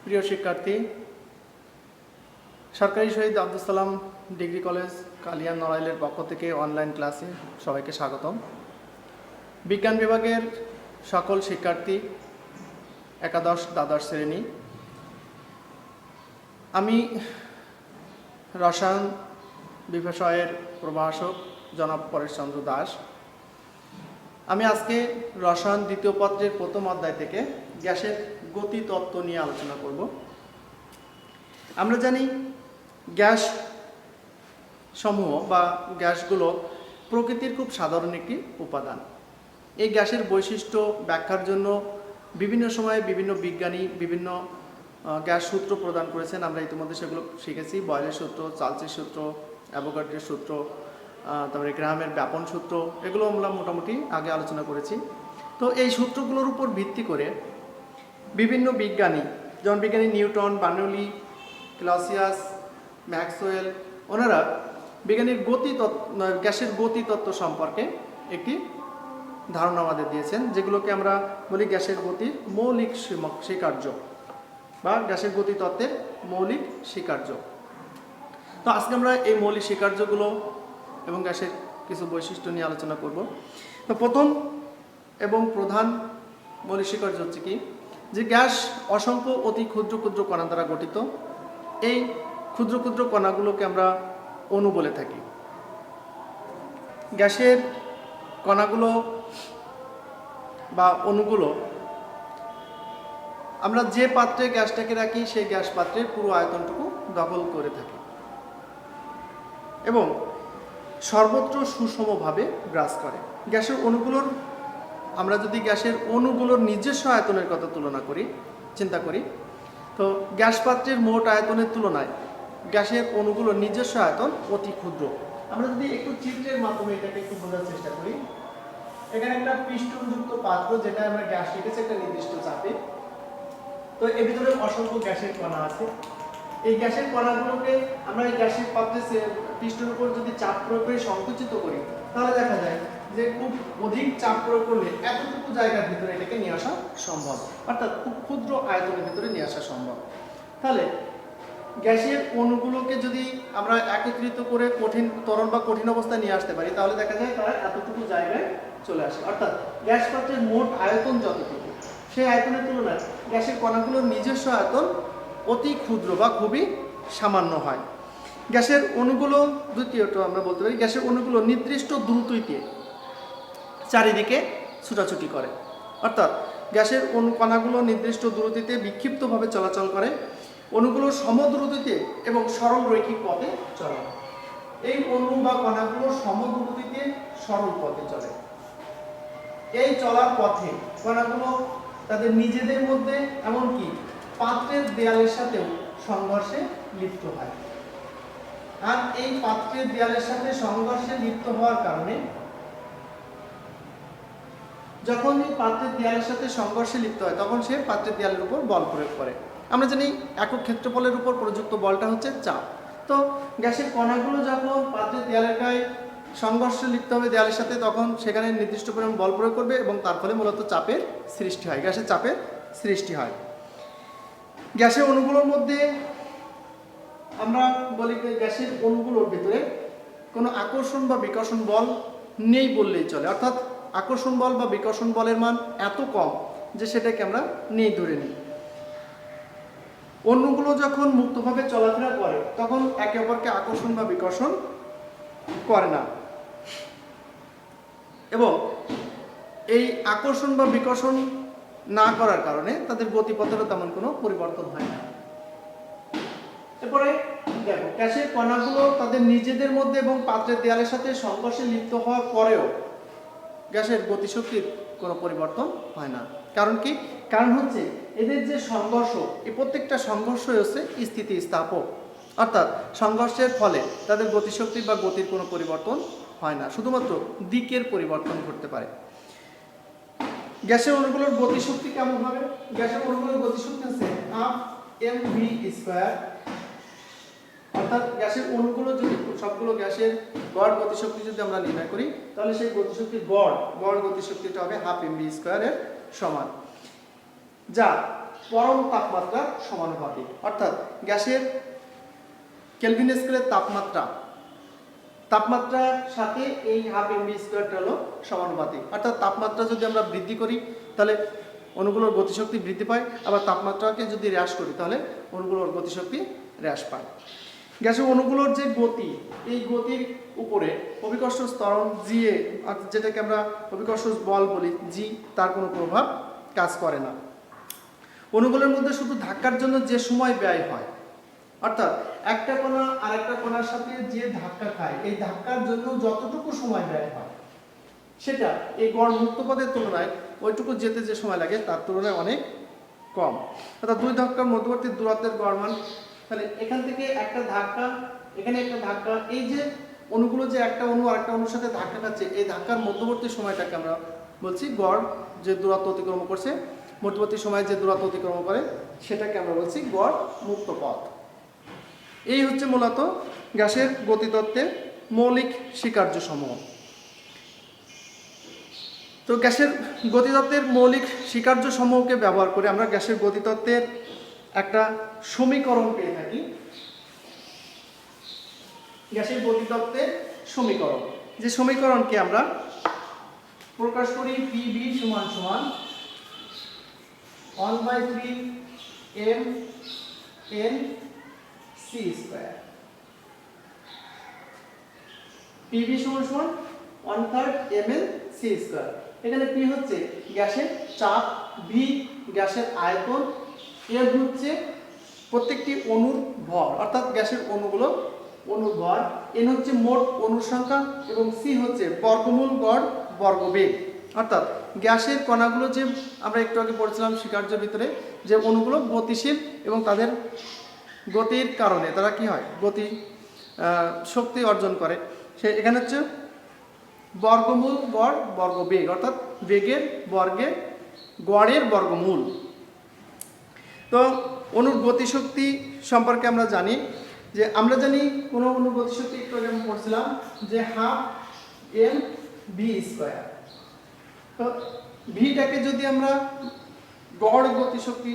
প্রিয় শিক্ষার্থী, সরকারি শহীদ আব্দুল সালাম ডিগ্রি কলেজ কালিয়ান নড়াইলের পক্ষ থেকে অনলাইন ক্লাসে সবাইকে স্বাগতম। বিজ্ঞান বিভাগের সকল শিক্ষার্থী, একাদশ দ্বাদশ শ্রেণী, আমি রসায়ন বিষয়ের প্রভাষক জনাব পরেশচন্দ্র দাস। আমি আজকে রসায়ন দ্বিতীয় পত্রের প্রথম অধ্যায় থেকে গ্যাসের গতি তত্ত্ব নিয়ে আলোচনা করব। আমরা জানি গ্যাস সমূহ বা গ্যাসগুলো প্রকৃতির খুব সাধারণ একটি উপাদান। এই গ্যাসের বৈশিষ্ট্য ব্যাখ্যার জন্য বিভিন্ন সময়ে বিভিন্ন বিজ্ঞানী বিভিন্ন গ্যাস সূত্র প্রদান করেছেন। আমরা ইতিমধ্যে সেগুলো শিখেছি। বয়লের সূত্র, চার্লসের সূত্র, অ্যাভোগাড্রোর সূত্র, তারপরে গ্রাহামের ব্যাপন সূত্র, এগুলো আমরা মোটামুটি আগে আলোচনা করেছি। তো এই সূত্রগুলোর উপর ভিত্তি করে বিভিন্ন বিজ্ঞানী, যেমন বিজ্ঞানী নিউটন, বার্নৌলি, ক্লাসিয়াস, ম্যাক্সওয়েল, ওনারা বিজ্ঞানীর গ্যাসের গতি তত্ত্ব সম্পর্কে একটি ধারণা আমাদের দিয়েছেন, যেগুলোকে আমরা বলি গ্যাসের গতির মৌলিক স্বীকার্য বা গ্যাসের গতি তত্ত্বের মৌলিক স্বীকার্য। তো আজকে আমরা এই মৌলিক স্বীকার্যগুলো এবং গ্যাসের কিছু বৈশিষ্ট্য নিয়ে আলোচনা করব। তো প্রথম এবং প্রধান মৌলিক স্বীকার্য হচ্ছে কি, যে গ্যাস অসংখ্য অতি ক্ষুদ্র ক্ষুদ্র কণা দ্বারা গঠিত। এই ক্ষুদ্র ক্ষুদ্র কণাগুলোকে আমরা অণু বলে থাকি। গ্যাসের কণাগুলো বা অণুগুলো আমরা যে পাত্রে গ্যাসটাকে রাখি সেই গ্যাস পাত্রের পুরো আয়তনটুকু দখল করে থাকি এবং সর্বত্র সুষমভাবে গ্রাস করে। গ্যাসের অণুগুলোর আমরা যদি গ্যাসের অণুগুলোর নিজস্ব আয়তনের কথা চিন্তা করি, তো গ্যাস পাত্রের মোট আয়তনের তুলনায় গ্যাসের অণুগুলোর নিজস্ব আয়তন অতি ক্ষুদ্র। আমরা যদি একটু চিত্রের মাধ্যমে এটাকে একটু বোঝার চেষ্টা করি, এখানে একটা পিস্টনযুক্ত পাত্র, যেটা আমরা গ্যাস রেখেছি একটা নির্দিষ্ট চাপে। তো এর ভিতরে অসংখ্য গ্যাসের কণা আছে। এই গ্যাসের কণাগুলোকে আমরা এই গ্যাসের পাত্রে পিস্টনের উপর যদি চাপ প্রয়োগ করে সংকুচিত করি, তাহলে দেখা যায় যে খুব অধিক চাপ প্রয়োগ করলে এতটুকু জায়গার ভিতরে এটাকে নিয়ে আসা সম্ভব, অর্থাৎ খুব ক্ষুদ্র আয়তনের ভিতরে নিয়ে আসা সম্ভব। তাহলে গ্যাসের অণুগুলোকে যদি আমরা একত্রিত করে তরল বা কঠিন অবস্থায় নিয়ে আসতে পারি, তাহলে দেখা যায় তারা এতটুকু জায়গায় চলে আসে। অর্থাৎ গ্যাস পাত্রের মোট আয়তন যতটুকু, সেই আয়তনের তুলনায় গ্যাসের কণাগুলোর নিজস্ব আয়তন অতি ক্ষুদ্র বা খুবই সামান্য হয়। গ্যাসের অণুগুলো, দ্বিতীয়ত আমরা বলতে পারি, গ্যাসের অণুগুলো নির্দিষ্ট দ্রুতিতে চারিদিকে ছুটাছুটি করে। অর্থাৎ গ্যাসের কণাগুলো নির্দিষ্ট দ্রুতিতে বিক্ষিপ্তভাবে চলাচল করে। অণুগুলোর সমদ্রুতিতে এবং সরল রৈখিক পথে চলে। এই অণু বা কণাগুলো সমদ্রুতিতে সরল পথে চলে। এই চলার পথে কণাগুলো তাদের নিজেদের মধ্যে, এমনকি পাত্রের দেয়ালের সাথেও সংঘর্ষে লিপ্ত হয়। আর এই পাত্রের দেয়ালের সাথে সংঘর্ষে লিপ্ত হওয়ার কারণে, যখন এই পাত্রের দেয়ালের সাথে সংঘর্ষে লিপ্ত হয়, তখন সে পাত্রের দেয়ালের উপর বল প্রয়োগ করে। আমরা জানি একক ক্ষেত্রফলের উপর প্রযুক্ত বলটা হচ্ছে চাপ। তো গ্যাসের কণাগুলো যখন পাত্রের দেয়ালের গায়ে সংঘর্ষে লিপ্ত হবে দেয়ালের সাথে, তখন সেখানে নির্দিষ্ট পরিমাণ বল প্রয়োগ করবে এবং তার ফলে মূলত চাপের সৃষ্টি হয়, গ্যাসের চাপের সৃষ্টি হয়। গ্যাসের অণুগুলোর মধ্যে আমরা বলি যে গ্যাসের অণুগুলোর ভিতরে কোনো আকর্ষণ বা বিকর্ষণ বল নেই বললেই চলে। অর্থাৎ আকর্ষণ বল বা বিকর্ষণ বলের মান এত কম যে সেটাকে আমরা নেই ধরে নিই। অণুগুলো যখন মুক্তভাবে চলাফেরা করে, তখন একে অপরকে আকর্ষণ বা বিকর্ষণ করে না এবং এই আকর্ষণ বা বিকর্ষণ না করার কারণে তাদের গতিপথেরও তেমন কোনো পরিবর্তন হয় না। এরপরে দেখো, গ্যাসের কণাগুলো তাদের নিজেদের মধ্যে এবং পাত্রের দেয়ালের সাথে সংঘর্ষে লিপ্ত হওয়ার পরেও গ্যাসের গতিশক্তির কোনো পরিবর্তন হয় না। কারণ কি? কারণ হচ্ছে এদের যে সংঘর্ষ, এই প্রত্যেকটা সংঘর্ষই হচ্ছে স্থিতিস্থাপক। অর্থাৎ সংঘর্ষের ফলে তাদের গতিশক্তি বা গতির কোনো পরিবর্তন হয় না, শুধুমাত্র দিকের পরিবর্তন ঘটতে পারে। গ্যাসের অণুগুলোর গতিশক্তি কেমন হবে? গ্যাসের অণুগুলোর গতিশক্তি হচ্ছে mv²। অর্থাৎ গ্যাসের অণুগুলো যদি সবগুলো গ্যাসের গড় গতিশক্তি যদি আমরা নির্ণয় করি, তাহলে সেই গতিশক্তির গড় গতিশক্তিটা হবে 12 mv² এর সমান, যা পরম তাপমাত্রার সমানুপাতিক। অর্থাৎ গ্যাসের কেলভিন স্কেলের তাপমাত্রার সাথে এই হাফ এমভি স্কোয়ারটা হলো সমানুপাতিক। অর্থাৎ তাপমাত্রা যদি আমরা বৃদ্ধি করি তাহলে অণুগুলোর গতিশক্তি বৃদ্ধি পায়, আবার তাপমাত্রাকে যদি হ্রাস করি তাহলে অণুগুলোর গতিশক্তি হ্রাস পায়। গ্যাসের অণুগুলোর যে গতি, এই গতির উপরে অভিকর্ষ ত্বরণ জি এ, যেটাকে আমরা অভিকর্ষ বল বলি জি, তার কোনো প্রভাব কাজ করে না। অণুগুলোর মধ্যে শুধু ধাক্কার জন্য যে সময় ব্যয় হয়, অর্থাৎ একটা কণা আর একটা কণার সাথে যে ধাক্কা খায়, এই ধাক্কার জন্য যতটুকু সময় ব্যয় হয় সেটা এই গড় মুক্ত পথের তুলনায় ওইটুকু যেতে যে সময় লাগে তার তুলনায় অনেক কম। অর্থাৎ দুই ধাক্কার মধ্যবর্তী দূরত্বের গড় মান, তাহলে এখান থেকে একটা ধাক্কা, এখানে একটা ধাক্কা, এই যে অণুগুলো যে একটা অণু আরেকটা অণুর সাথে ধাক্কা খাচ্ছে, এই ধাক্কার মধ্যবর্তী সময়টাকে আমরা বলছি গড়, যে দূরত্ব অতিক্রম করছে, মধ্যবর্তী সময়ে যে দূরত্ব অতিক্রম করে সেটাকে আমরা বলছি গড় মুক্ত পথ। এই হচ্ছে মূলত গ্যাসের গতিতত্ত্বের মৌলিক স্বীকার্যসমূহ। তো গ্যাসের গতিতত্ত্বের মৌলিক স্বীকার্যসমূহকে ব্যবহার করে আমরা গ্যাসের গতিতত্ত্বের একটা সমীকরণ পেয়ে থাকি। গ্যাসের গতিতত্ত্বের সমীকরণ, যে সমীকরণকে আমরা প্রকাশ করি পিবি সমান সমান 1/3 mNc²। পিবি সমান সমান 1/3 mNc²। এখানে পি হচ্ছে গ্যাসের চাপ, ভি গ্যাসের আয়তন, এর হচ্ছে প্রত্যেকটি অণুর ভর, অর্থাৎ গ্যাসের অণুগুলো অণুর ভর, এন হচ্ছে মোট অণুর সংখ্যা এবং সি হচ্ছে বর্গমূল গড় বর্গবেগ। অর্থাৎ গ্যাসের কণাগুলো যে আমরা একটু আগে পড়েছিলাম স্বীকার্যের ভিতরে, যে অণুগুলো গতিশীল এবং তাদের গতির কারণে তারা কি হয়, গতি শক্তি অর্জন করে, সে এখানে হচ্ছে বর্গমূল গড় বর্গবেগ, অর্থাৎ বেগের বর্গে গড়ের বর্গমূল। তো অণুর গতিশক্তি সম্পর্কে আমরা জানি যে, আমরা জানি কোনো অণুর গতিশক্তি একটু আগে আমি পড়ছিলাম যে হাফ এম ভি স্কোয়ার। তো ভিটাকে যদি আমরা গড় গতিশক্তি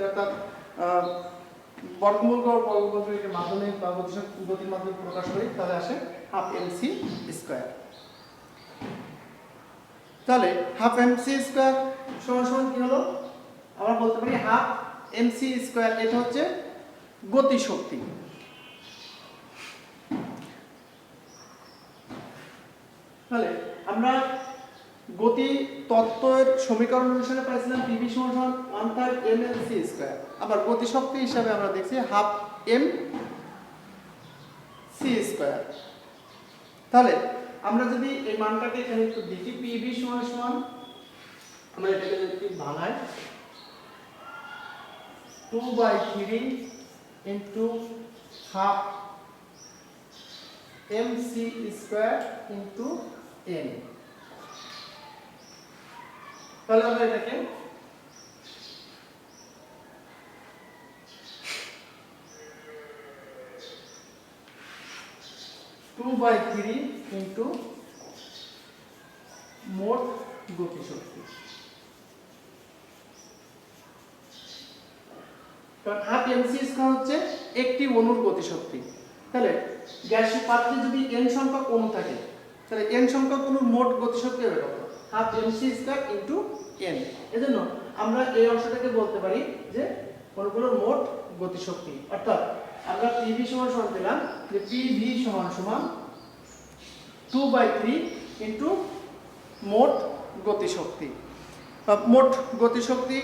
অর্থাৎ বর্গমূল গড় বর্গবেগের মাধ্যমে বা গতির মাধ্যমে প্রকাশ করি তাহলে আসে হাফ এমসি স্কোয়ার। তাহলে হাফ এমসি স্কোয়ার সমান সমান কি হলো, আমরা বলতে পারি হাফ এমসি স্কোয়ার, এটা হচ্ছে গতিশক্তি। তাহলে আমরা গতি তত্ত্বের সমীকরণ অনুসারে পাইছিলাম পিভি সমান 1/3 mNc²। আবার গতিশক্তি হিসাবে আমরা দেখছি হাফ mc²। তাহলে আমরা যদি এই মানটাকে এখানে একটু দেখি, পিভি সমান আমরা এটাকে যদি বানাই 2/3 into half mc² into n। তাহলে আমরা এটাকে টু বাই থ্রি ইন্টু মোট গতিশক্তি। কারণ হাফ এমসি স্কয়ার হচ্ছে একটি অণুর গতিশক্তি। তাহলে গ্যাসের পাত্রে যদি n সংখ্যক অণু থাকে তাহলে n সংখ্যক অণুর মোট গতিশক্তি হবে কত, half MC square into n। এজন্য আমরা এই অংশটাকে বলতে পারি যে অণুগুলোর মোট গতিশক্তি। অর্থাৎ আমরা পিভি সমান সমান পেলাম যে পিভি সমান সমান 2/3 ইনটু মোট গতিশক্তি। মোট গতিশক্তি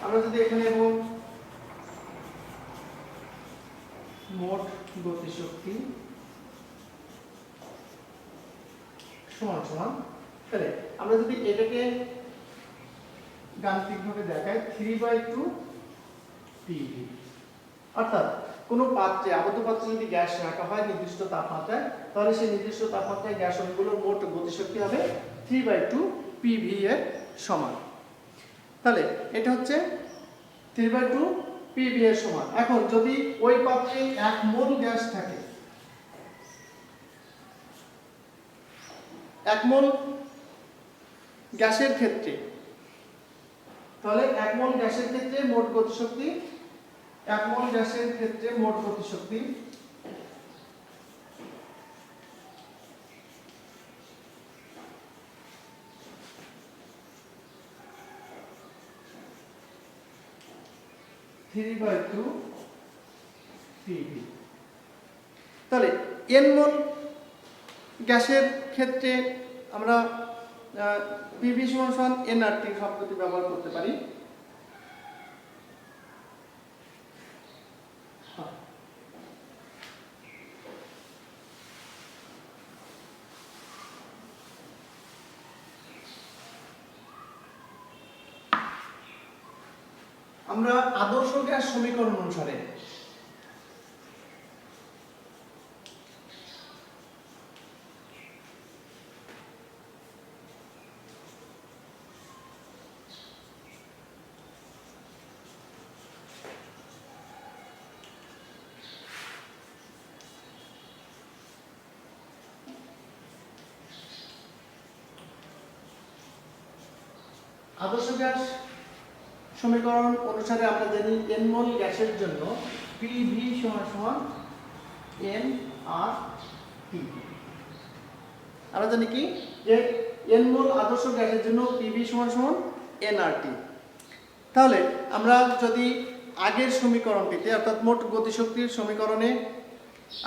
আমরা যদি এখানে এবং মোট গতিশক্তি সমান সমান, তাহলে আমরা যদি এটাকে গাণিতিকভাবে দেখাই 3/2 পিভি। অর্থাৎ কোনো পাত্রে, আবদ্ধ পাত্রে যদি গ্যাস রাখা হয় নির্দিষ্ট তাপমাত্রায়, তাহলে সেই নির্দিষ্ট তাপমাত্রায় গ্যাস অণুগুলোর মোট গতিশক্তি হবে 3/2 পিভি এর সমান। তাহলে এটা হচ্ছে 3/2 পিভি এর সমান। এখন যদি ওই পাত্রে 1 মোল গ্যাস থাকে, 1 মোল গ্যাসের ক্ষেত্রে তাহলে 1 মোল গ্যাসের ক্ষেত্রে মোট গতিশক্তি 1 মোল গ্যাসের ক্ষেত্রে মোট গতিশক্তি (3/2 PV). তাহলে n মোল গ্যাসের ক্ষেত্রে আমরা PV সমান nRT শব্দটি ব্যবহার করতে পারি। আমরা আদর্শ গ্যাস সমীকরণ অনুসারে আদর্শ গ্যাস সমীকরণ অনুসারে আমরা জানি n মোল গ্যাসের জন্য PV সমান nRT। আমরা জানি কি যে n মোল আদর্শ গ্যাসের জন্য PV সমান nRT। তাহলে আমরা যদি আগের সমীকরণটিতে অর্থাৎ মোট গতিশক্তির সমীকরণে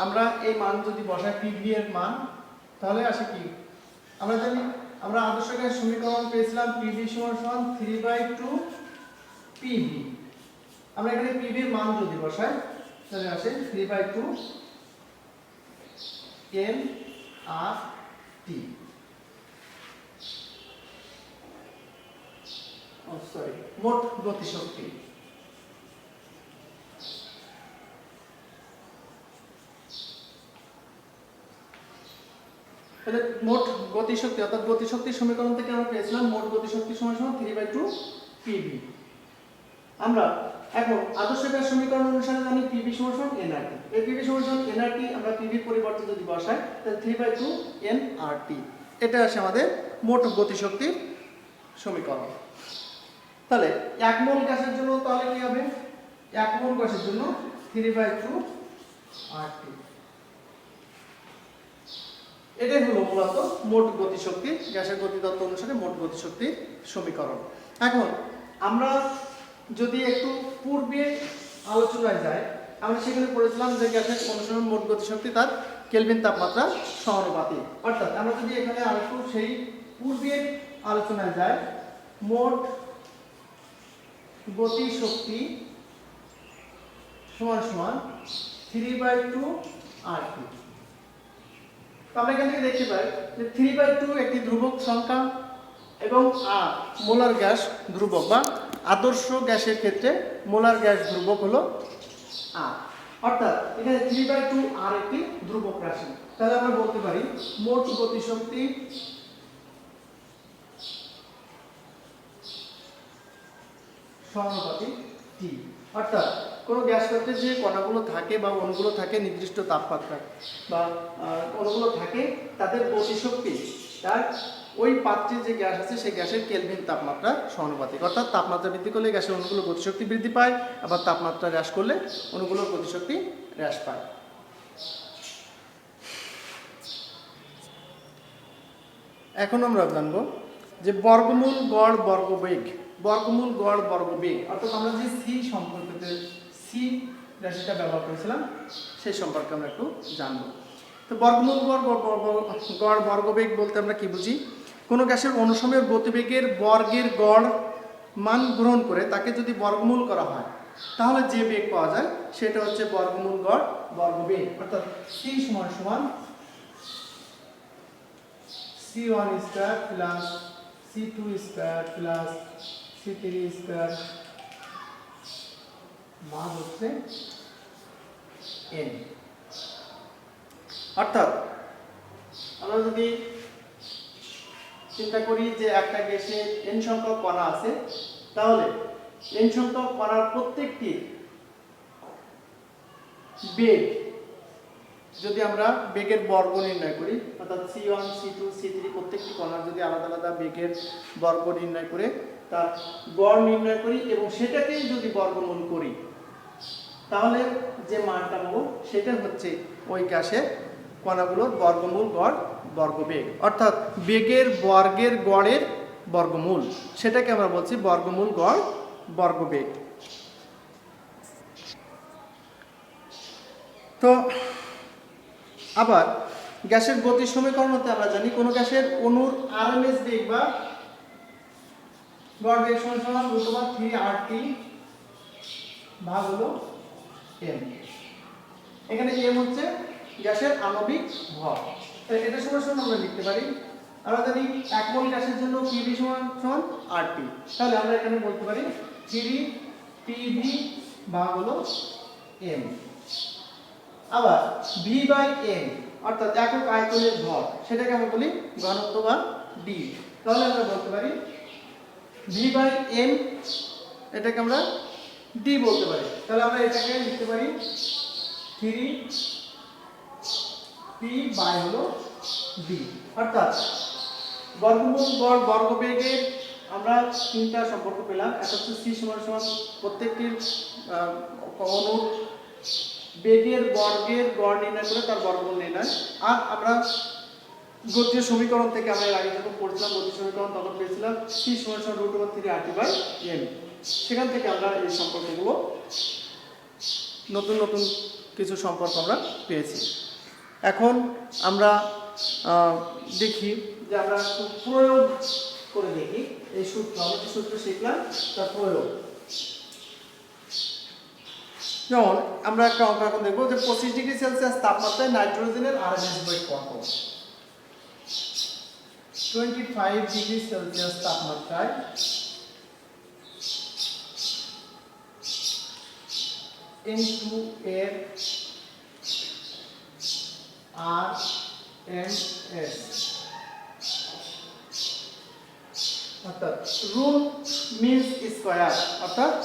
আমরা এই মান যদি বসাই PV এর মান, তাহলে আসে কি আমরা জানি আমরা আদর্শ গ্যাস সমীকরণ পেয়েছিলাম PV সমান 3/2 PV। আমরা এখানে PV এর মান যদি বসাই তাহলে আসে 3/2 nRT। মোট গতিশক্তি। তাহলে মোট গতিশক্তি অর্থাৎ গতিশক্তির সমীকরণ থেকে আমরা পেয়েছিলাম মোট গতিশক্তি সমান 3/2 PV। আমরা এখন আদর্শ গ্যাস সমীকরণ অনুসারে জানি PV সমান nRT। এই PV সমান nRT আমরা PV এর পরিবর্তে যদি বসাই তাহলে 3/2 nRT। এটা আসে আমাদের মোট গতিশক্তির সমীকরণ। তাহলে 1 মোল গ্যাসের জন্য তাহলে কি হবে? 1 মোল গ্যাসের জন্য 3/2 RT। এটাই হলো মূলত মোট গতিশক্তি, গ্যাসের গতিতত্ত্ব অনুসারে মোট গতিশক্তির সমীকরণ। এখন আমরা যদি একটু পূর্বে আলোচনায় যাই, আমরা সেখানে পড়েছিলাম যে গ্যাসের অনুসরণ মোট গতিশক্তি তার কেলভিন তাপমাত্রা সমানুপাতিক। অর্থাৎ আমরা যদি এখানে আরেকটু সেই পূর্বের আলোচনায় যাই, মোট গতিশক্তি সমান 3/2 RT। আমরা এখান থেকে দেখতে পাই যে 3/2 একটি ধ্রুবক সংখ্যা এবং R মোলার গ্যাস ধ্রুবক বা আদর্শ গ্যাসের ক্ষেত্রে মোলার গ্যাস ধ্রুবক হলো R। অর্থাৎ এখানে 3/2 R একটি ধ্রুবক রাশি। তাহলে আমরা বলতে পারি মোট গতিশক্তি সমানুপাতিক T। অর্থাৎ কোনো গ্যাস পাত্রে যে কণাগুলো থাকে বা অণুগুলো থাকে নির্দিষ্ট তাপমাত্রা বা অণুগুলো থাকে তাদের গতিশক্তি তার ওই পাত্রে যে গ্যাস আছে সেই গ্যাসের কেলভিন তাপমাত্রা সমানুপাতিক। অর্থাৎ তাপমাত্রা বৃদ্ধি করলে গ্যাসের অণুগুলোর গতিশক্তি বৃদ্ধি পায়, আবার তাপমাত্রা হ্রাস করলে অণুগুলোর গতিশক্তি হ্রাস পায়। এখন আমরা জানব যে বর্গমূল গড় বর্গবেগ। বর্গমূল গড় বর্গবেগ অর্থাৎ আমরা যে সি সম্পর্কিত সি রাশিটা ব্যবহার করেছিলাম সেই সম্পর্কে আমরা একটু জানব। তো বর্গমূল গড় বর্গবেগ বলতে আমরা কি বুঝি? কোনো গ্যাসের অনুসময়ের গতিবেগের বর্গের গড় মান গ্রহণ করে তাকে যদি বর্গমূল করা হয় তাহলে যে বেগ পাওয়া যায় সেটা হচ্ছে বর্গমূল গড় বর্গবেগ। অর্থাৎ সি সমান C1 square plus C2 square plus C3 square মান হচ্ছে n। অর্থাৎ আমরা যদি চিন্তা করি যে একটা গ্যাসে n সংখ্যক কণা আছে, তাহলে n সংখ্যক কণার প্রত্যেকটি বেগ যদি আমরা বেগের বর্গ নির্ণয় করি, অর্থাৎ C1 C2 C3 প্রত্যেকটি কণার যদি আলাদা আলাদা বেগের বর্গ নির্ণয় করে তার গড় নির্ণয় করি এবং সেটাকেই যদি বর্গমূল করি তাহলে যে মানটা পাবো সেটা হচ্ছে ওই গ্যাসের কণাগুলোর বর্গমূল গড় বর্গবেগ, অর্থাৎ বেগের বর্গের গড়ের বর্গমূল, সেটাকে আমরা বলছি বর্গমূল গড় বর্গবেগ। তো আবার গ্যাসের গতির সমীকরণ হতে আমরা জানি কোনো গ্যাসের অণুর আরএমএস বেগ বা গড় বেগ সমান √3RT ভাগ হলো m। এখানে m হচ্ছে গ্যাসের আণবিক ভর। এটা সমান আমরা লিখতে পারি, আমরা জানি 1 মোল গ্যাসের জন্য PV সমান RT, তাহলে আমরা এখানে বলতে পারি 3PV ভাগ হলো m। আবার V/m অর্থাৎ একক আয়তনের ভর, সেটাকে আমরা বলি ঘনত্ব বা d, তাহলে আমরা বলতে পারি V/m, এটাকে আমরা d বলতে পারি, তাহলে আমরা এটাকে লিখতে পারি 3p হলো d। অর্থাৎ বর্গমূল গড় বর্গবেগের আমরা তিনটা সম্পর্ক পেলাম। একটা হচ্ছে c সমান প্রত্যেকটির অণুর বেগের বর্গের গড় নির্ণয় করে তার বর্গমূল নির্ণয়। আর আমরা গতীয় সমীকরণ থেকে আমরা এর আগে যখন পড়ছিলাম গতীয় সমীকরণ তখন পেয়েছিলাম c সমান √3RT/m। সেখান থেকে আমরা এই সম্পর্কগুলো নতুন নতুন কিছু সম্পর্ক আমরা পেয়েছি। এখন আমরা দেখি যে আমরা প্রয়োগ করে দেখি এই সূত্র, আমরা যে সূত্র শিখলাম তার প্রয়োগ। যেমন আমরা একটা অঙ্ক এখন দেখবো যে 25 ডিগ্রি সেলসিয়াস তাপমাত্রায় নাইট্রোজেনের আরএমএস বেগ কত। 25 ডিগ্রি সেলসিয়াস তাপমাত্রায় N2 এর আরএমএস অর্থাৎ রুট মিনস স্কয়ার অর্থাৎ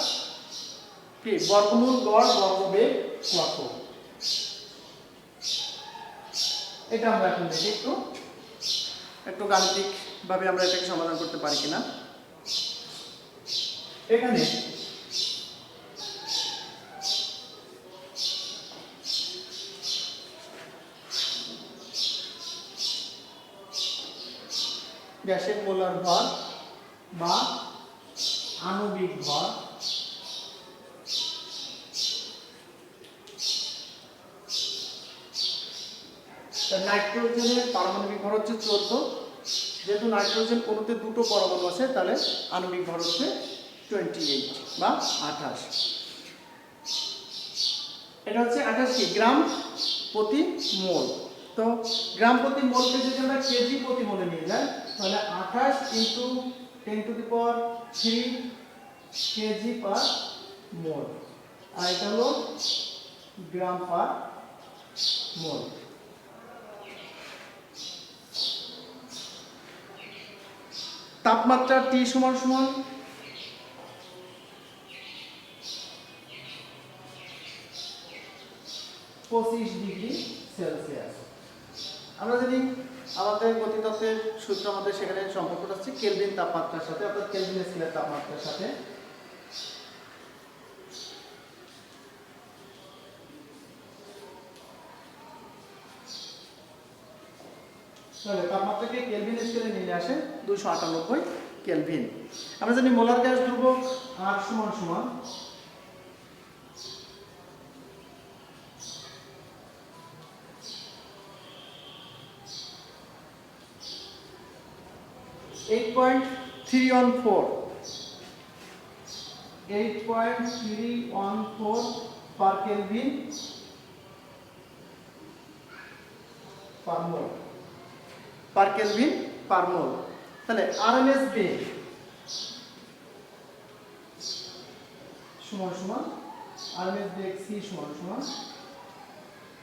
কি বর্গমূল গড় বর্গবেগ কত, এটা আমরা এখন দেখি একটু গাণিতিক ভাবে আমরা এটাকে সমাধান করতে পারি কিনা। এখানে গ্যাসের মোলার ভর বা আণবিক ভর নাইট্রোজেনের পারমাণবিক ভর হচ্ছে 14, যেহেতু নাইট্রোজেন অণুতে দুটো পরমাণু আছে তাহলে আণবিক ভর হচ্ছে 28 বা 28। এটা হচ্ছে 28 গ্রাম প্রতি মোল। তো গ্রাম প্রতি মোলকে যদি আমরা কেজি প্রতি মোলে নিয়ে যাই তাহলে 28 × 10⁻³ কেজি পার মোল, আর এটা হলো গ্রাম পার মোল। তাপমাত্রা T সমান 25 ডিগ্রি সেলসিয়াস। আমরা যদি আমাদের গতিতত্ত্বের সূত্র আমাদের সেখানে সম্পর্কটা হচ্ছে কেলভিন তাপমাত্রার সাথে, অর্থাৎ কেলভিন স্কেলের তাপমাত্রার সাথে। তাহলে তাপমাত্রাকে কেলভিন স্কেলে নিয়ে আসে 298 কেলভিন। আমরা জানি মোলার গ্যাস ধ্রুবক R সমান 8.314 পার কেলভিন পার মোল, পার কেলভিন পার মোল। তাহলে আরএমএস বেগ সমান আরএমএস বেগ c সমান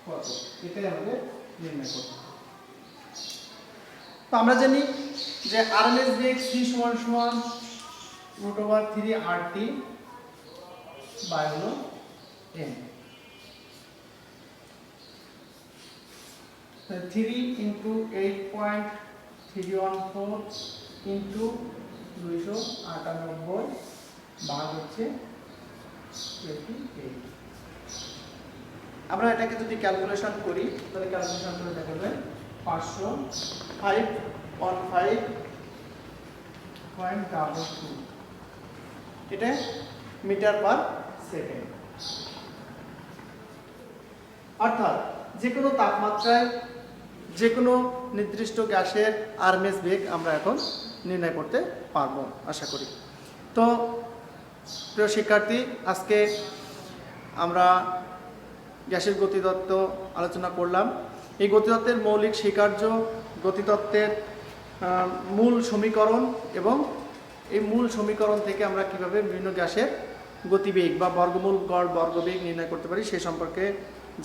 কত, এটাই আমাদের নির্ণয় করতে হবে। তো আমরা জানি যে আরএমএস বেগ c সমান √3RT বাই হলো m। 3 × 8.314 × 298 ভাগ হচ্ছে 28। আমরা এটাকে যদি ক্যালকুলেশন করি তাহলে ক্যালকুলেশন করে দেখা যাবে 515.22 এটা মিটার পার সেকেন্ড। অর্থাৎ যে কোনো তাপমাত্রায় যে কোনো নির্দিষ্ট গ্যাসের আরএমএস বেগ আমরা এখন নির্ণয় করতে পারবো আশা করি। তো প্রিয় শিক্ষার্থী, আজকে আমরা গ্যাসের গতিতত্ত্ব আলোচনা করলাম। এই গতিতত্ত্বের মৌলিক স্বীকার্য, গতিতত্ত্বের মূল সমীকরণ এবং এই মূল সমীকরণ থেকে আমরা কিভাবে বিভিন্ন গ্যাসের গতিবেগ বা বর্গমূল গড় বর্গবেগ নির্ণয় করতে পারি সে সম্পর্কে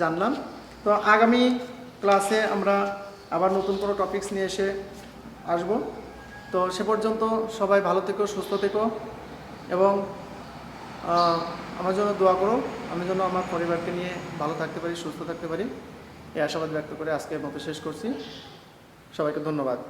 জানলাম। তো আগামী ক্লাসে আমরা আবার নতুন কোনো টপিকস নিয়ে এসে আসব। তো সে পর্যন্ত সবাই ভালো থেকো, সুস্থ থেকো এবং আমার জন্য দোয়া করো, আমি যেন আমার পরিবারকে নিয়ে ভালো থাকতে পারি, সুস্থ থাকতে পারি, এই আশাবাদ ব্যক্ত করে আজকের মতো শেষ করছি। সবাইকে ধন্যবাদ।